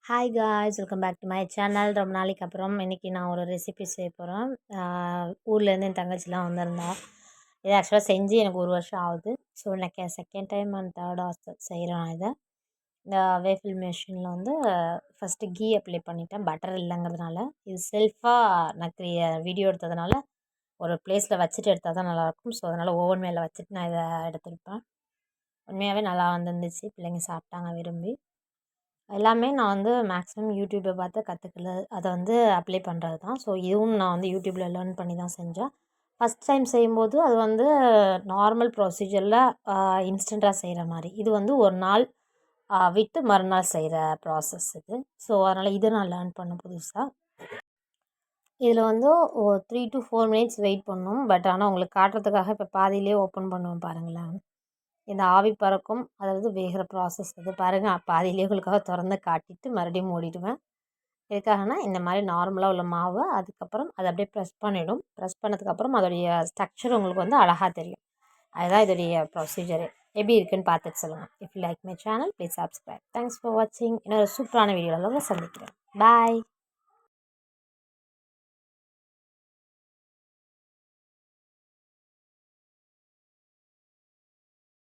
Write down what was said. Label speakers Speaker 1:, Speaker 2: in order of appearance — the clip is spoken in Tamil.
Speaker 1: Hi guys, welcome back to my channel. ரொம்ப நாளைக்கு அப்புறம் இன்றைக்கி நான் ஒரு ரெசிபி செய்ய போகிறேன். ஊர்லேருந்து என் தங்கச்சிலாம் வந்திருந்தா. இதை ஆக்சுவலாக செஞ்சு எனக்கு 1 வருஷம் ஆகுது. ஸோ எனக்கு செகண்ட் டைம் அண்ட் தேர்ட் செய்கிறேன். நான் இதை இந்த வேஃபில் மிஷினில் வந்து ஃபஸ்ட்டு கீ அப்ளை பண்ணிட்டேன், பட்டர் இல்லைங்கிறதுனால. இது செல்ஃபாக நான் வீடியோ எடுத்ததுனால ஒரு ப்ளேஸில் வச்சுட்டு எடுத்தால் தான் நல்லாயிருக்கும். ஸோ அதனால் ஓவன் மேலே வச்சுட்டு நான் இதை எடுத்துருப்பேன். உண்மையாகவே நல்லா வந்துருந்துச்சு, பிள்ளைங்க சாப்பிட்டாங்க விரும்பி. எல்லாமே நான் வந்து மேக்ஸிமம் யூடியூப்பை பார்த்து கற்றுக்கல, அதை வந்து அப்ளை பண்ணுறது தான். ஸோ இதுவும் நான் வந்து யூடியூப்பில் லேர்ன் பண்ணி தான் செஞ்சேன். ஃபஸ்ட் டைம் செய்யும்போது அது வந்து நார்மல் ப்ரொசீஜரில் இன்ஸ்டண்ட்டாக செய்கிற மாதிரி. இது வந்து ஒரு நாள் விட்டு மறுநாள் செய்கிற ப்ராசஸ் இது. ஸோ அதனால் இதை நான் லேர்ன் பண்ணேன் புதுசாக. இதில் வந்து 3 to 4 மினிட்ஸ் வெயிட் பண்ணணும். பட் ஆனால் உங்களுக்கு காட்டுறதுக்காக இப்போ பாதியிலே ஓப்பன் பண்ணுவேன் பாருங்களேன். இந்த ஆவி பறக்கும், அதாவது வேகிற ப்ராசஸ் இது பாருங்கள். பாதியிலே உங்களுக்காக திறந்து காட்டிட்டு மறுபடியும் மூடிடுவேன். எதுக்காகனா இந்த மாதிரி நார்மலாக உள்ள மாவு அதுக்கப்புறம் அதை அப்படியே ப்ரெஸ் பண்ணிவிடும். ப்ரெஸ் பண்ணதுக்கப்புறம் அதோடைய ஸ்ட்ரக்சர் உங்களுக்கு வந்து அழகாக தெரியும். அதுதான் இதோடைய ப்ரொசீஜரு. எப்படி இருக்குன்னு பார்த்துட்டு சொல்லுங்கள். If you like my channel please subscribe. Thanks for வாட்சிங். இன்னொரு சூப்பரான வீடியோவில் சந்திக்கிறேன். பாய்.